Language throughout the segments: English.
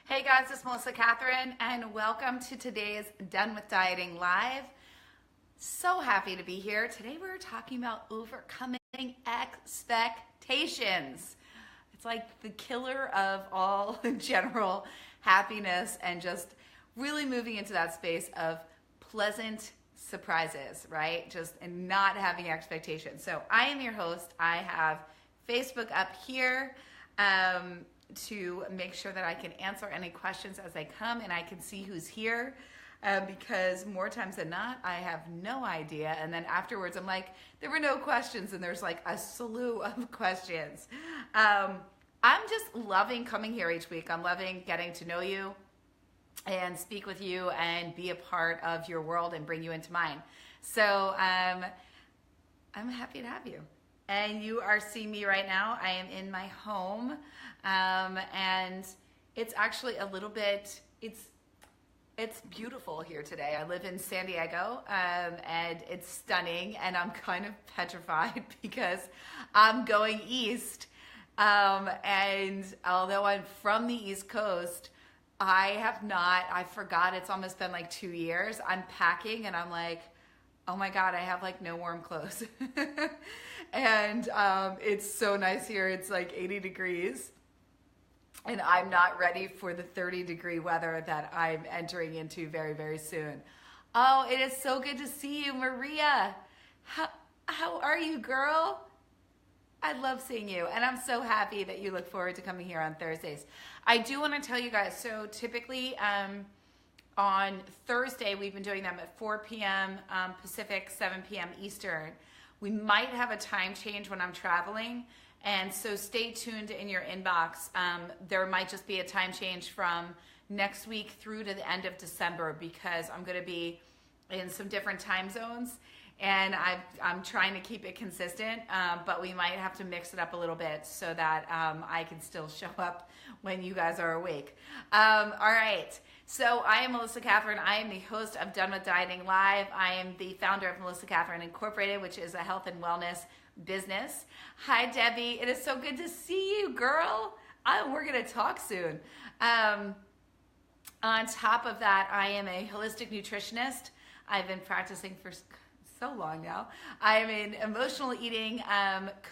Hey guys, it's Melissa Kathryn, and welcome to today's Done with Dieting Live. So happy to be here. Today we're talking about overcoming expectations. It's like the killer of all general happiness and just really moving into that space of pleasant surprises, right? Just and not having expectations. So I am your host. I have Facebook up here. To make sure that I can answer any questions as they come and I can see who's here because more times than not, I have no idea. And then afterwards, I'm like, there were no questions and there's like a slew of questions. I'm just loving coming here each week. I'm loving getting to know you and speak with you and be a part of your world and bring you into mine. So I'm happy to have you. And you are seeing me right now. I am in my home, and it's actually a little bit, it's beautiful here today. I live in San Diego, and it's stunning, and I'm kind of petrified because I'm going east, and although I'm from the East Coast, I forgot it's almost been like 2 years. I'm packing, and I'm like, oh my God, I have like no warm clothes. And it's so nice here. It's like 80 degrees. And I'm not ready for the 30-degree weather that I'm entering into very, very soon. Oh, it is so good to see you, Maria. How are you, girl? I love seeing you. And I'm so happy that you look forward to coming here on Thursdays. I do want to tell you guys, so typically, on Thursday, we've been doing them at 4 p.m. Pacific, 7 p.m. Eastern. We might have a time change when I'm traveling, and so stay tuned in your inbox. There might just be a time change from next week through to the end of December because I'm going to be in some different time zones, and I'm trying to keep it consistent, but we might have to mix it up a little bit so that I can still show up when you guys are awake. All right. So I am Melissa Kathryn. I am the host of Done with Dieting Live. I am the founder of Melissa Kathryn Incorporated, which is a health and wellness business. Hi, Debbie. It is so good to see you, girl. We're going to talk soon. On top of that, I am a holistic nutritionist. I've been practicing for so long now. I'm an emotional eating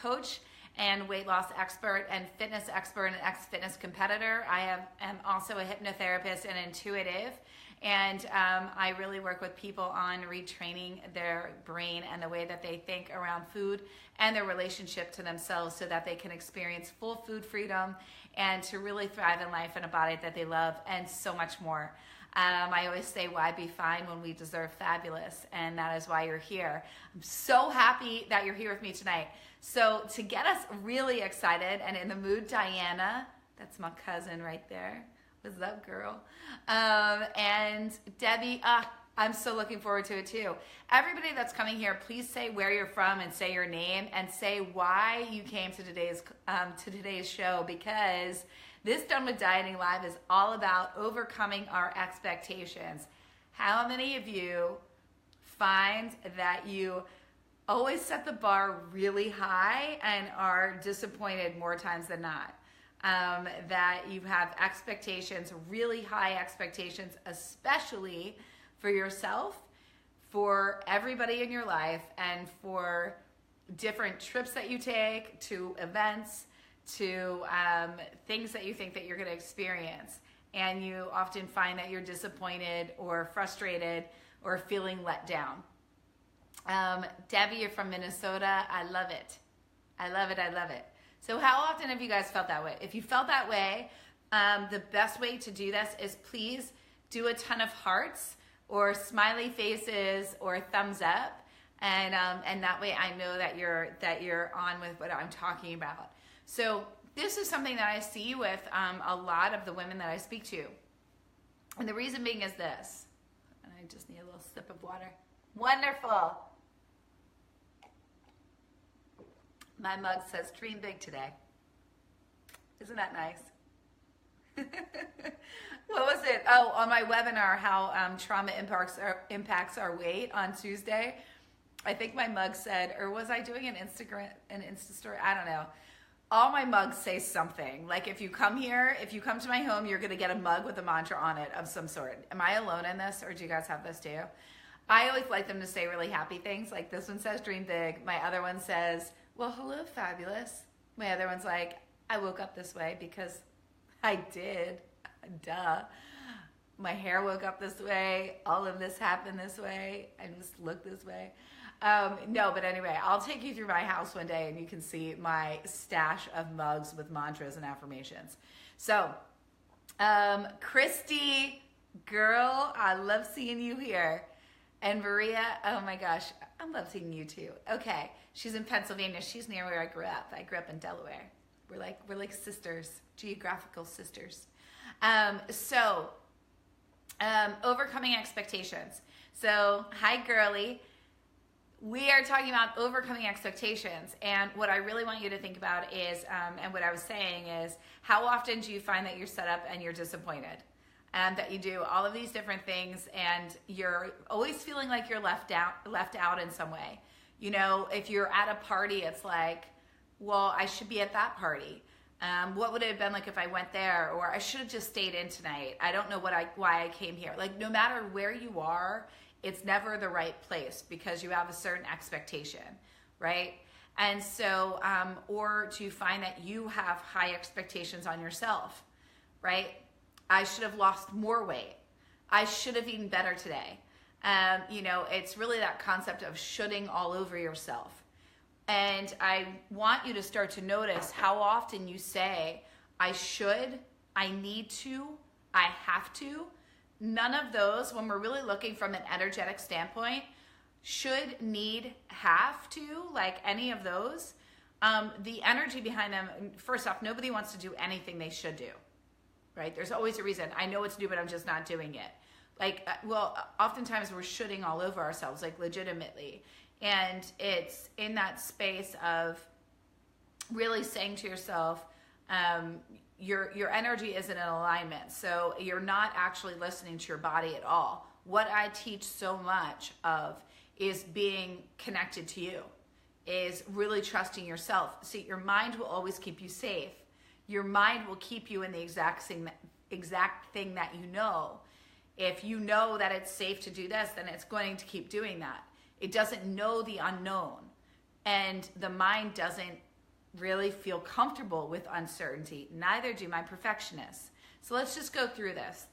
coach and weight loss expert and fitness expert and ex-fitness competitor. I am also a hypnotherapist and intuitive. And I really work with people on retraining their brain and the way that they think around food and their relationship to themselves so that they can experience full food freedom and to really thrive in life in a body that they love and so much more. I always say, why be fine when we deserve fabulous? And that is why you're here. I'm so happy that you're here with me tonight. So to get us really excited and in the mood, Diana, that's my cousin right there. What's up, girl? And Debbie, I'm so looking forward to it too. Everybody that's coming here, please say where you're from and say your name and say why you came to today's show, because this Done with Dieting Live is all about overcoming our expectations. How many of you find that you always set the bar really high and are disappointed more times than not? That you have expectations, really high expectations, especially for yourself, for everybody in your life, and for different trips that you take, to events, to things that you think that you're going to experience. And you often find that you're disappointed or frustrated or feeling let down. Debbie, you're from Minnesota. I love it. I love it. I love it. So how often have you guys felt that way? If you felt that way, the best way to do this is please do a ton of hearts or smiley faces or thumbs up. And that way I know that you're on with what I'm talking about. So this is something that I see with a lot of the women that I speak to. And the reason being is this. And I just need a little sip of water. Wonderful. My mug says dream big today. Isn't that nice? What was it? Oh, on my webinar, how trauma impacts our weight on Tuesday. I think my mug said, or was I doing an Insta story? I don't know. all my mugs say something. Like if you come to my home, you're going to get a mug with a mantra on it of some sort. Am I alone in this, or do you guys have this too? I always like them to say really happy things. Like this one says dream big. My other one says, well, hello, fabulous. My other one's like, I woke up this way because I did. Duh. My hair woke up this way. All of this happened this way. I just look this way. No, but anyway, I'll take you through my house one day and you can see my stash of mugs with mantras and affirmations. So, Christy, girl, I love seeing you here. And Maria, oh my gosh, I love seeing you too. Okay, she's in Pennsylvania. She's near where I grew up. I grew up in Delaware. We're like sisters, geographical sisters. Overcoming expectations. So, hi, girly. We are talking about overcoming expectations, and what I really want you to think about is, and what I was saying is, how often do you find that you're set up and you're disappointed? That you do all of these different things and you're always feeling like you're left out in some way. You know, if you're at a party, it's like, well, I should be at that party. What would it have been like if I went there? Or I should have just stayed in tonight. I don't know why I came here. Like, no matter where you are, it's never the right place because you have a certain expectation, right? And so, or to find that you have high expectations on yourself, right? I should have lost more weight. I should have eaten better today. You know, it's really that concept of shoulding all over yourself. And I want you to start to notice how often you say, I should, I need to, I have to. None of those, when we're really looking from an energetic standpoint, should, need, have to, like any of those, the energy behind them, first off, nobody wants to do anything they should do, right? There's always a reason. I know what to do, but I'm just not doing it. Like, well, oftentimes we're shoulding all over ourselves, like legitimately. And it's in that space of really saying to yourself, your energy isn't in alignment. So you're not actually listening to your body at all. What I teach so much of is being connected to you, is really trusting yourself. See, your mind will always keep you safe. Your mind will keep you in the exact thing that you know. If you know that it's safe to do this, then it's going to keep doing that. It doesn't know the unknown. And the mind doesn't really feel comfortable with uncertainty. Neither do my perfectionists. So let's just go through this.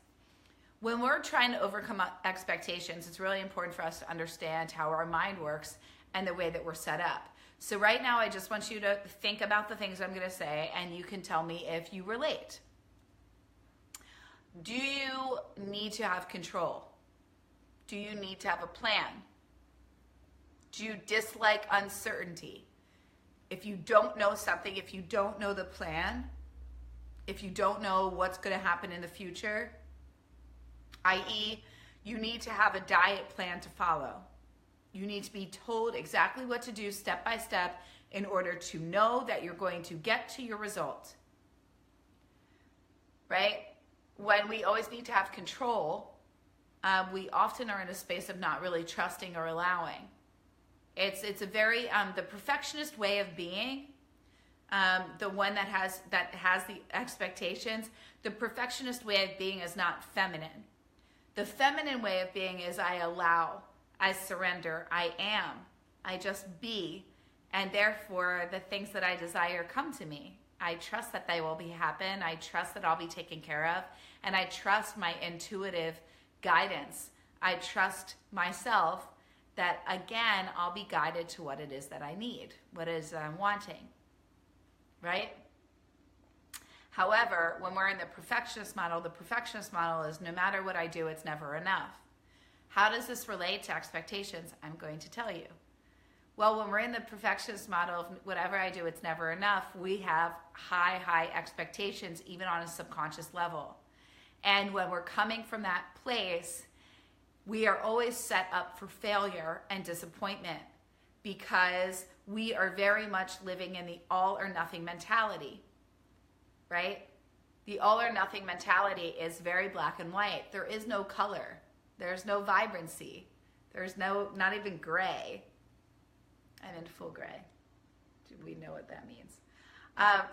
When we're trying to overcome expectations, it's really important for us to understand how our mind works and the way that we're set up. So right now, I just want you to think about the things I'm going to say, and you can tell me if you relate. Do you need to have control? Do you need to have a plan? Do you dislike uncertainty? If you don't know something, if you don't know the plan, if you don't know what's going to happen in the future, i.e., you need to have a diet plan to follow. You need to be told exactly what to do step by step in order to know that you're going to get to your result. Right? When we always need to have control, we often are in a space of not really trusting or allowing. It's a very the perfectionist way of being, the one that has the expectations. The perfectionist way of being is not feminine. The feminine way of being is I allow, I surrender, I am, I just be, and therefore the things that I desire come to me. I trust that they will happen. I trust that I'll be taken care of, and I trust my intuitive guidance. I trust myself that, again, I'll be guided to what it is that I need, what it is that I'm wanting, right? However, when we're in the perfectionist model is no matter what I do, it's never enough. How does this relate to expectations? I'm going to tell you. Well, when we're in the perfectionist model of whatever I do, it's never enough, we have high expectations, even on a subconscious level. And when we're coming from that place, we are always set up for failure and disappointment because we are very much living in the all or nothing mentality, right? The all or nothing mentality is very black and white. There is no color. There's no vibrancy. There's not even gray. I'm in full gray. Do we know what that means?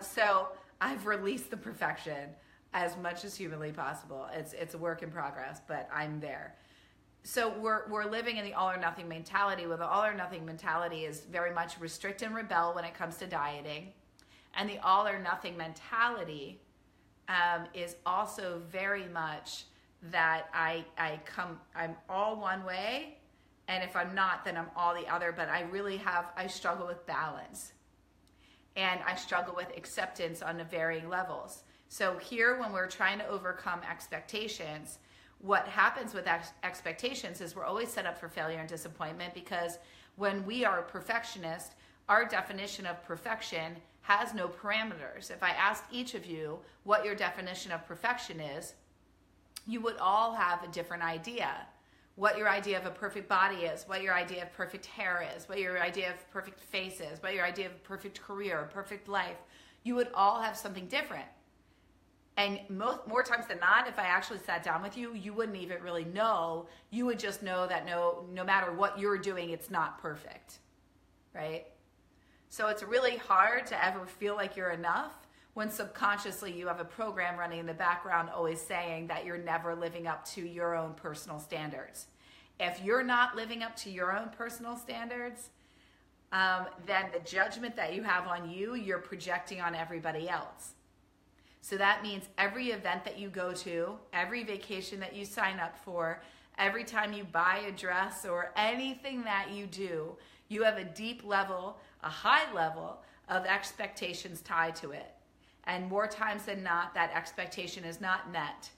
So I've released the perfection as much as humanly possible. It's a work in progress, but I'm there. So we're living in the all or nothing mentality, where the all or nothing mentality is very much restrict and rebel when it comes to dieting. And the all or nothing mentality is also very much that I'm all one way, and if I'm not, then I'm all the other. But I struggle with balance, and I struggle with acceptance on the varying levels. So here, when we're trying to overcome expectations, what happens with expectations is we're always set up for failure and disappointment, because when we are a perfectionist, our definition of perfection has no parameters. If I asked each of you what your definition of perfection is, you would all have a different idea. What your idea of a perfect body is, what your idea of perfect hair is, what your idea of perfect face is, what your idea of perfect career, perfect life. You would all have something different. And more times than not, if I actually sat down with you, you wouldn't even really know. You would just know that no matter what you're doing, it's not perfect, right? So it's really hard to ever feel like you're enough when subconsciously you have a program running in the background always saying that you're never living up to your own personal standards. If you're not living up to your own personal standards, then the judgment that you have on you, you're projecting on everybody else. So that means every event that you go to, every vacation that you sign up for, every time you buy a dress or anything that you do, you have a deep level, a high level of expectations tied to it. And more times than not, that expectation is not met.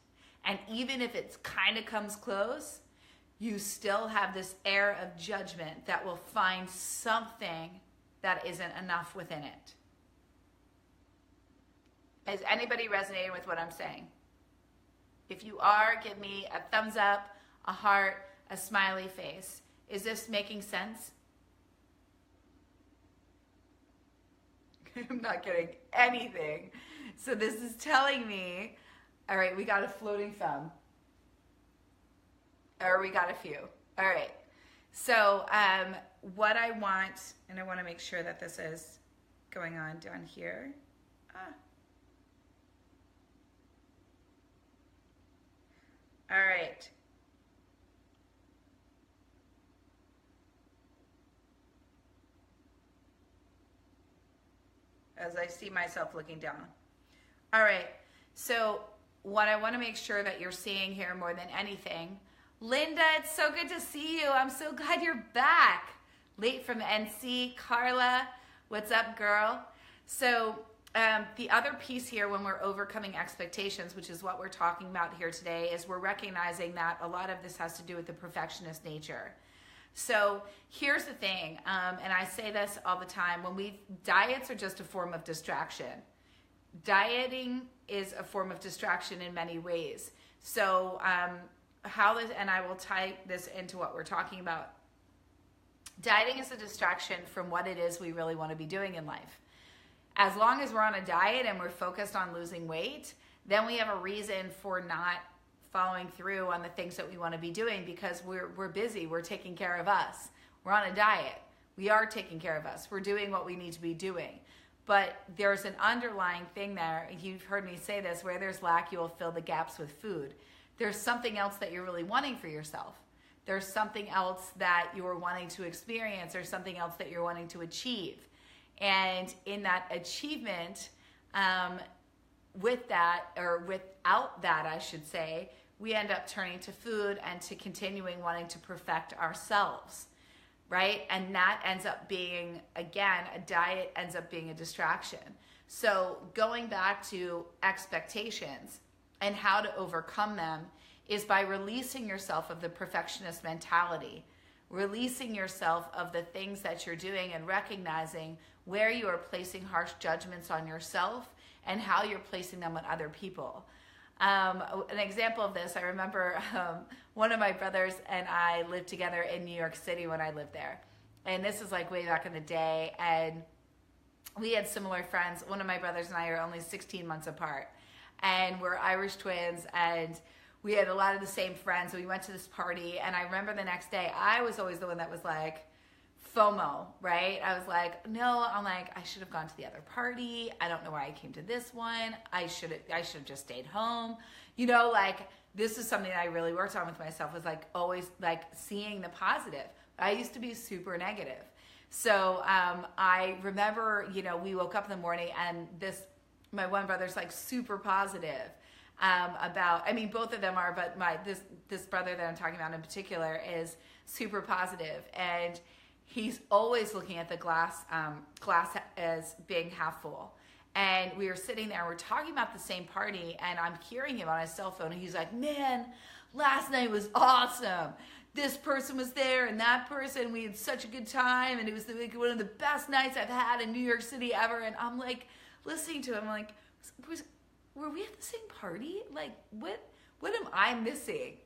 And even if it kind of comes close, you still have this air of judgment that will find something that isn't enough within it. Is anybody resonating with what I'm saying? If you are, give me a thumbs up, a heart, a smiley face. Is this making sense? I'm not getting anything. So this is telling me, all right, we got a floating thumb. Or we got a few. All right. So what I want, and I want to make sure that this is going on down here. All right. As I see myself looking down. All right. So what I want to make sure that you're seeing here more than anything, Linda, it's so good to see you. I'm so glad you're back. Late from NC, Carla, what's up, girl? So the other piece here when we're overcoming expectations, which is what we're talking about here today, is we're recognizing that a lot of this has to do with the perfectionist nature. So here's the thing, and I say this all the time, diets are just a form of distraction. Dieting is a form of distraction in many ways. So and I will tie this into what we're talking about. Dieting is a distraction from what it is we really want to be doing in life. As long as we're on a diet and we're focused on losing weight, then we have a reason for not following through on the things that we want to be doing, because we're busy, we're taking care of us. We're on a diet. We are taking care of us. We're doing what we need to be doing. But there's an underlying thing there. You've heard me say this, where there's lack, you will fill the gaps with food. There's something else that you're really wanting for yourself. There's something else that you're wanting to experience, or something else that you're wanting to achieve. And in that achievement, with that, or without that, I should say, we end up turning to food and to continuing wanting to perfect ourselves, right? And that ends up being, again, a diet ends up being a distraction. So going back to expectations and how to overcome them is by releasing yourself of the perfectionist mentality, releasing yourself of the things that you're doing, and recognizing where you are placing harsh judgments on yourself and how you're placing them on other people. An example of this, I remember one of my brothers and I lived together in New York City when I lived there. And this is like way back in the day. And we had similar friends. One of my brothers and I are only 16 months apart. And we're Irish twins, and we had a lot of the same friends. So we went to this party, and I remember the next day, I was always the one that was like, FOMO, right? I was like, no, I'm like, I should have gone to the other party. I don't know why I came to this one. I should have just stayed home. You know, like this is something that I really worked on with myself, was like always like seeing the positive. I used to be super negative. So I remember, you know, we woke up in the morning and my one brother's like super positive about, I mean, both of them are, but this brother that I'm talking about in particular is super positive, and he's always looking at the glass as being half full. And we were sitting there, we're talking about the same party, and I'm hearing him on his cell phone, and he's like, man, last night was awesome. This person was there and that person, we had such a good time, and it was like one of the best nights I've had in New York City ever. And I'm like listening to him, like, were we at the same party? Like, what am I missing?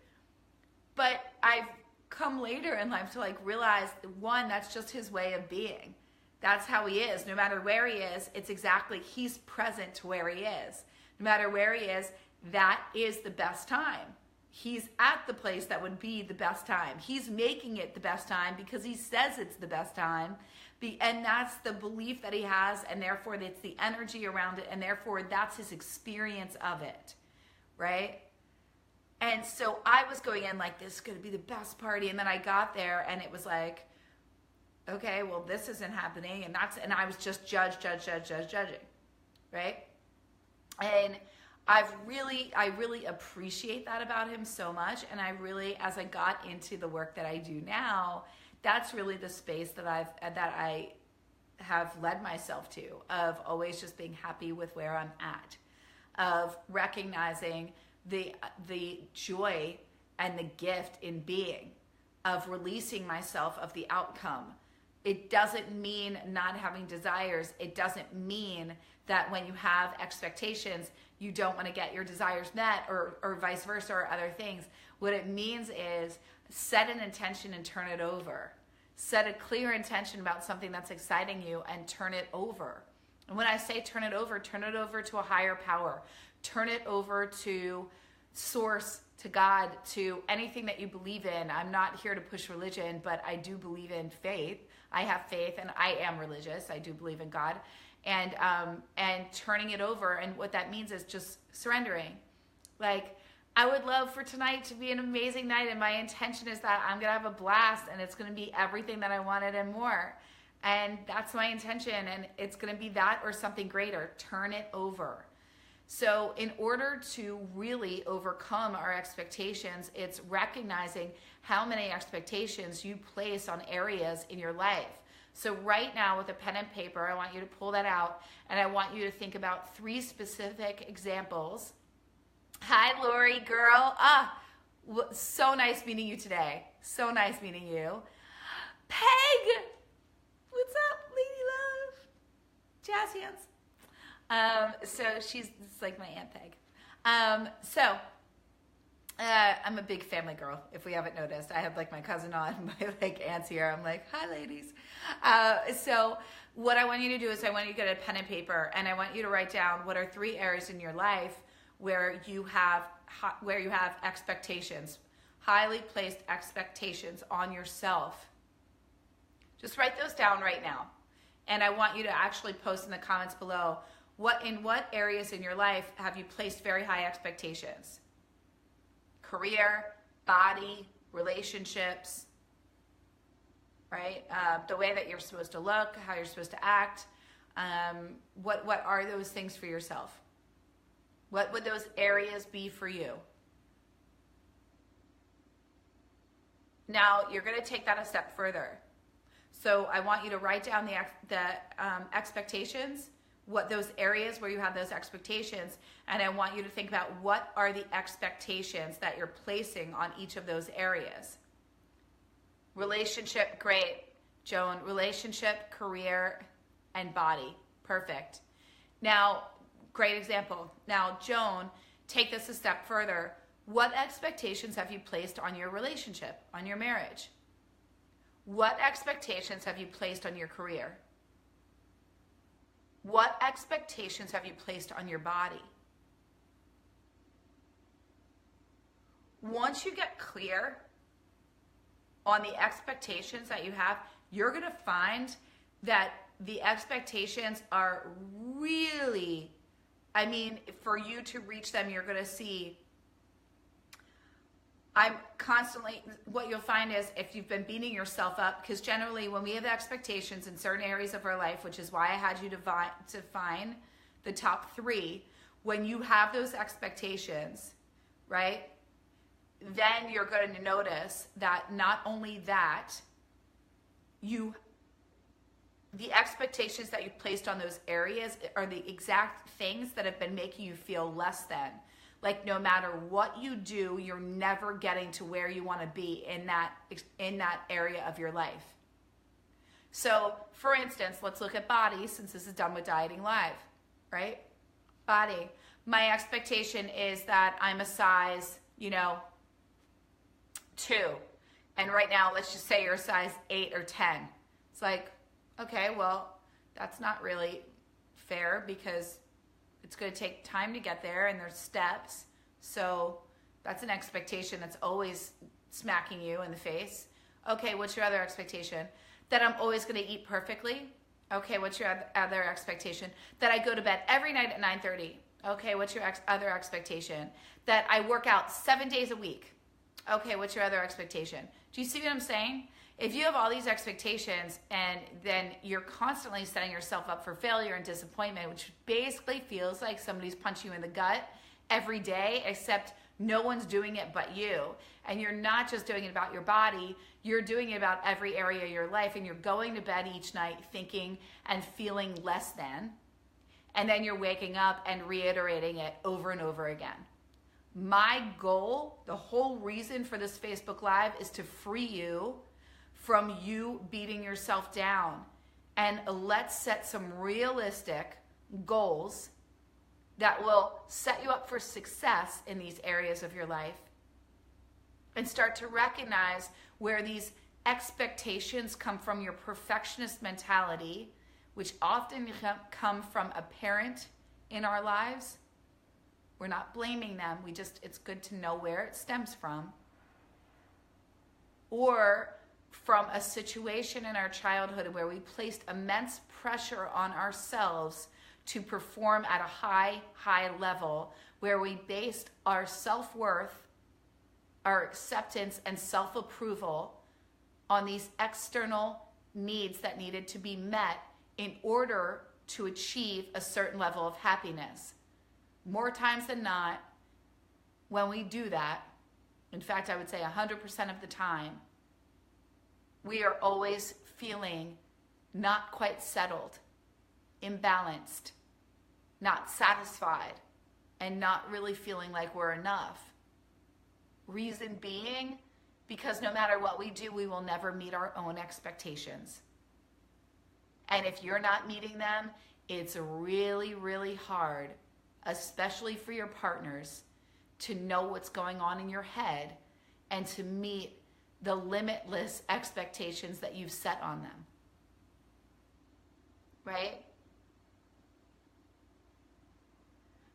But I've come later in life to like realize, one, that's just his way of being. That's how he is. No matter where he is, it's exactly, he's present to where he is. No matter where he is, that is the best time. He's at the place that would be the best time. He's making it the best time because he says it's the best time. And that's the belief that he has, and therefore it's the energy around it, and therefore that's his experience of it, right? And so I was going in like, this is going to be the best party, and then I got there and it was like, okay, well, this isn't happening, and I was just judging, right? And I really appreciate that about him so much, and I really, as I got into the work that I do now, that's really the space that I have led myself to, of always just being happy with where I'm at, of recognizing the joy and the gift in being, of releasing myself of the outcome. It doesn't mean not having desires. It doesn't mean that when you have expectations, you don't want to get your desires met, or vice versa, or other things. What it means is set an intention and turn it over. Set a clear intention about something that's exciting you and turn it over. And when I say turn it over to a higher power. Turn it over to source, to God, to anything that you believe in. I'm not here to push religion, but I do believe in faith. I have faith and I am religious. I do believe in God. And turning it over. And what that means is just surrendering. Like, I would love for tonight to be an amazing night, and my intention is that I'm going to have a blast, and it's going to be everything that I wanted and more. And that's my intention, and it's going to be that or something greater. Turn it over. So in order to really overcome our expectations, it's recognizing how many expectations you place on areas in your life. So right now, with a pen and paper, I want you to pull that out, and I want you to think about 3 specific examples. Hi, Lori, girl. So nice meeting you today. So nice meeting you. Peg! What's up, lady love? Jazz hands. So it's like my Aunt Peg. I'm a big family girl, if we haven't noticed. I have like my cousin on, my like aunts here. I'm like, hi, ladies. So what I want you to do is I want you to get a pen and paper, and I want you to write down what are 3 areas in your life where you have expectations, highly placed expectations on yourself. Just write those down right now. And I want you to actually post in the comments below, in what areas in your life have you placed very high expectations? Career, body, relationships, right? The way that you're supposed to look, how you're supposed to act. What are those things for yourself? What would those areas be for you? Now, you're going to take that a step further. So I want you to write down the expectations, what those areas where you have those expectations, and I want you to think about what are the expectations that you're placing on each of those areas. Relationship, great. Joan, relationship, career, and body. Perfect. Now, great example. Now, Joan, take this a step further. What expectations have you placed on your relationship, on your marriage? What expectations have you placed on your career? What expectations have you placed on your body? Once you get clear on the expectations that you have, you're going to find that the expectations are really, I mean, for you to reach them, you're going to see, I'm constantly, what you'll find is if you've been beating yourself up, because generally when we have expectations in certain areas of our life, which is why I had you to define the top 3, when you have those expectations, right, then you're going to notice that not only that, the expectations that you placed on those areas are the exact things that have been making you feel less than. Like no matter what you do, you're never getting to where you want to be in that area of your life. So for instance, let's look at body, since this is done with Dieting Live, right? Body. My expectation is that I'm a size, 2. And right now, let's just say you're a size 8 or 10. It's like, okay, well, that's not really fair because it's going to take time to get there and there's steps. So that's an expectation that's always smacking you in the face. Okay, what's your other expectation? That I'm always going to eat perfectly. Okay, what's your other expectation? That I go to bed every night at 9:30. Okay, what's your other expectation? That I work out 7 days a week. Okay, what's your other expectation? Do you see what I'm saying? If you have all these expectations and then you're constantly setting yourself up for failure and disappointment, which basically feels like somebody's punching you in the gut every day, except no one's doing it but you. And you're not just doing it about your body, you're doing it about every area of your life, and you're going to bed each night thinking and feeling less than, and then you're waking up and reiterating it over and over again. My goal, the whole reason for this Facebook Live, is to free you from you beating yourself down. And let's set some realistic goals that will set you up for success in these areas of your life, and start to recognize where these expectations come from your perfectionist mentality, which often come from a parent in our lives. We're not blaming them. It's good to know where it stems from. Or from a situation in our childhood where we placed immense pressure on ourselves to perform at a high level, where we based our self-worth, our acceptance, and self-approval on these external needs that needed to be met in order to achieve a certain level of happiness. More times than not, when we do that, in fact, I would say 100% of the time, we are always feeling not quite settled, imbalanced, not satisfied, and not really feeling like we're enough. Reason being, because no matter what we do, we will never meet our own expectations. And if you're not meeting them, it's really, really hard, especially for your partners, to know what's going on in your head and to meet the limitless expectations that you've set on them. Right?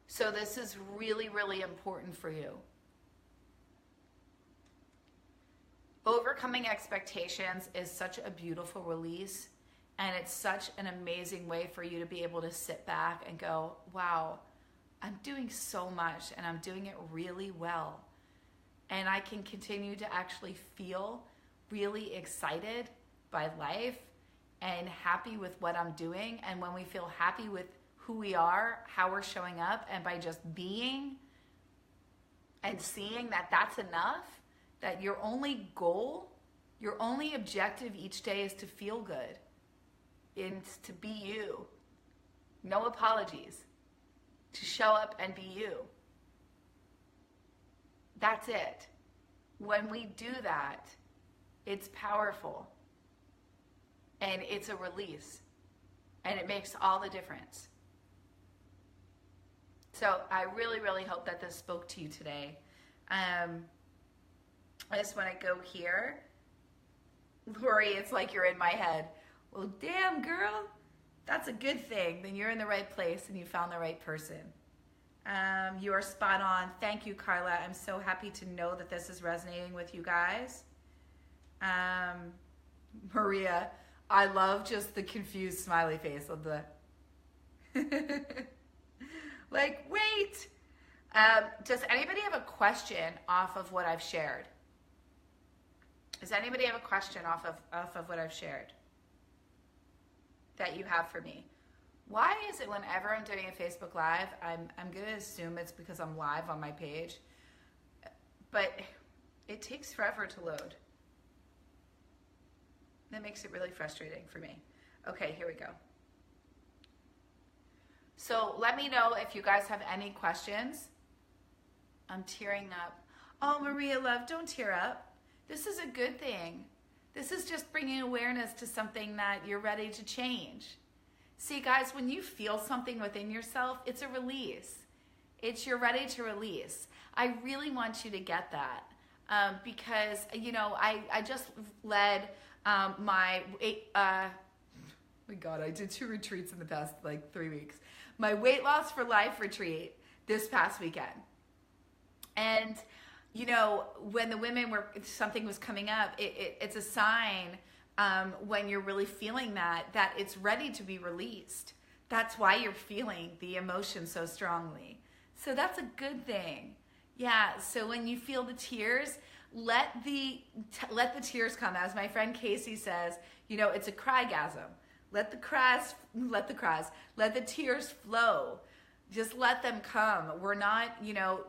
So this is really, really important for you. Overcoming expectations is such a beautiful release, and it's such an amazing way for you to be able to sit back and go, wow, I'm doing so much and I'm doing it really well. And I can continue to actually feel really excited by life and happy with what I'm doing. And when we feel happy with who we are, how we're showing up, and by just being and seeing that that's enough, that your only goal, your only objective each day is to feel good and to be you. No apologies. To show up and be you. That's it. When we do that, it's powerful. And it's a release. And it makes all the difference. So I really, really hope that this spoke to you today. I just want to go here. Lori, it's like you're in my head. Well, damn, girl. That's a good thing. Then you're in the right place and you found the right person. You are spot on. Thank you, Carla. I'm so happy to know that this is resonating with you guys. Maria, I love just the confused smiley face of the like, wait. Does anybody have a question off of what I've shared? Does anybody have a question off of what I've shared that you have for me? Why is it whenever I'm doing a Facebook Live, I'm going to assume it's because I'm live on my page, but it takes forever to load. That makes it really frustrating for me. Okay, here we go. So let me know if you guys have any questions. I'm tearing up. Oh, Maria, love, don't tear up. This is a good thing. This is just bringing awareness to something that you're ready to change. See, guys, when you feel something within yourself, it's a release. You're ready to release. I really want you to get that because, you know, I just led my God, I did 2 retreats in the past, like 3 weeks. My Weight Loss for Life retreat this past weekend. And, you know, when the women were, something was coming up, it's a sign when you're really feeling that it's ready to be released. That's why you're feeling the emotion so strongly. So that's a good thing. Yeah, so when you feel the tears, let the tears come. As my friend Casey says, you know, it's a crygasm. Let the tears flow. Just let them come. We're not, you know,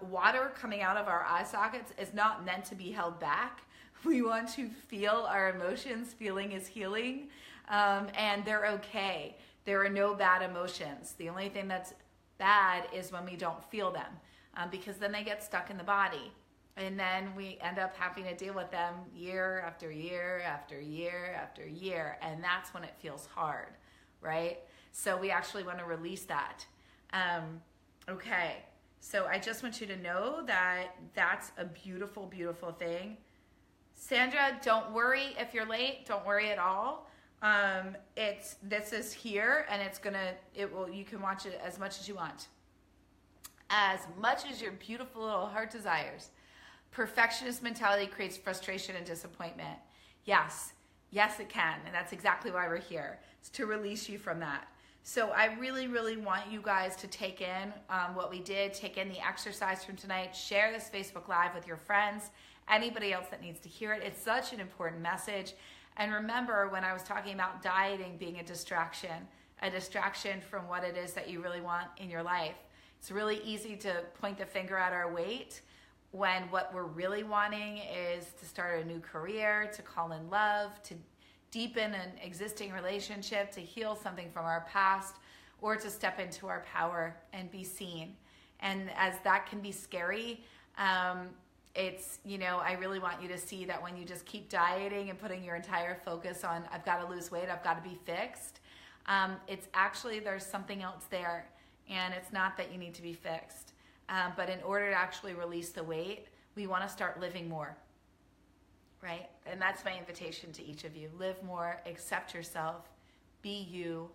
water coming out of our eye sockets is not meant to be held back. We want to feel our emotions. Feeling is healing, and they're okay. There are no bad emotions. The only thing that's bad is when we don't feel them, because then they get stuck in the body. And then we end up having to deal with them year after year after year after year. And that's when it feels hard, right? So we actually want to release that. Okay. So I just want you to know that that's a beautiful, beautiful thing. Sandra, don't worry if you're late. Don't worry at all. This is here and you can watch it as much as you want. As much as your beautiful little heart desires. Perfectionist mentality creates frustration and disappointment. Yes, it can. And that's exactly why we're here. It's to release you from that. So I really, really want you guys to take in what we did, take in the exercise from tonight, share this Facebook Live with your friends, anybody else that needs to hear it. It's such an important message. And remember when I was talking about dieting being a distraction from what it is that you really want in your life. It's really easy to point the finger at our weight when what we're really wanting is to start a new career, to fall in love, to deepen an existing relationship, to heal something from our past, or to step into our power and be seen. And as that can be scary, it's, you know, I really want you to see that when you just keep dieting and putting your entire focus on, I've got to lose weight, I've got to be fixed, it's actually, there's something else there. And it's not that you need to be fixed. But in order to actually release the weight, we want to start living more, right? And that's my invitation to each of you. Live more, accept yourself, be you,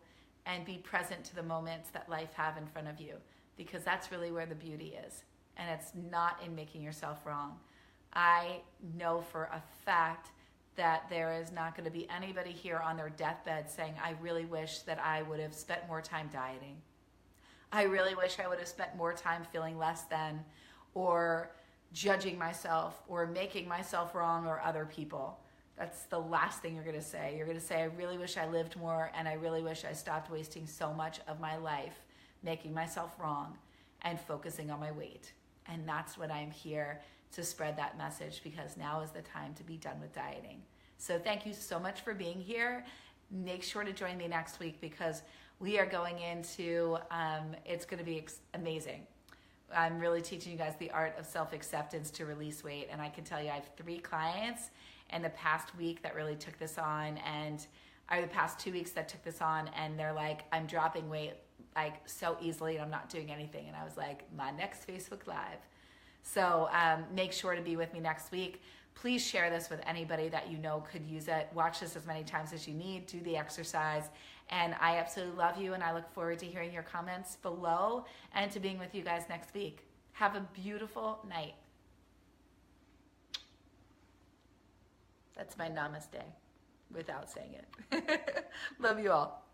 and be present to the moments that life have in front of you, because that's really where the beauty is. And it's not in making yourself wrong. I know for a fact that there is not going to be anybody here on their deathbed saying, I really wish that I would have spent more time dieting. I really wish I would have spent more time feeling less than, or judging myself, or making myself wrong, or other people. That's the last thing you're going to say. You're going to say, I really wish I lived more, and I really wish I stopped wasting so much of my life making myself wrong and focusing on my weight. And that's what I'm here to spread that message, because now is the time to be done with dieting. So thank you so much for being here. Make sure to join me next week, because we are going into, it's going to be amazing. I'm really teaching you guys the art of self-acceptance to release weight. And I can tell you I have 3 clients in the past week that really took this on, and the past 2 weeks that took this on, and they're like, I'm dropping weight like so easily and I'm not doing anything. And I was like, my next Facebook Live. So make sure to be with me next week. Please share this with anybody that you know could use it. Watch this as many times as you need. Do the exercise. And I absolutely love you, and I look forward to hearing your comments below and to being with you guys next week. Have a beautiful night. That's my namaste. without saying it. Love you all.